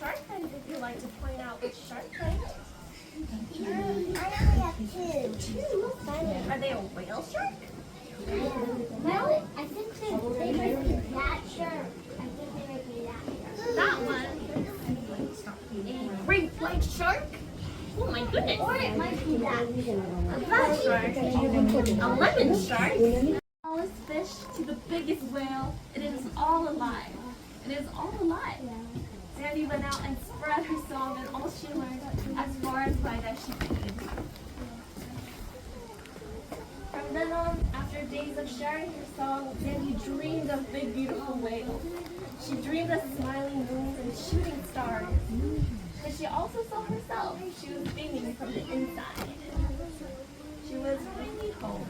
shark fins if you'd like to point out which shark fin. I only have two. Two? Are they a whale shark? No, I think they might be that shark. I think they might be that shark. That one. A great white shark? Oh my goodness. Or it might be that. A black shark. A lemon shark. The smallest fish to the biggest whale. It is all alive. It is all alive. Sandy went out and spread her song, and all she learned as far as by that she could. From then on, after days of sharing her song, Sandy dreamed of big, beautiful whales. She dreamed of smiling moons and shooting stars. But she also saw herself. She was beaming from the inside. She was really home.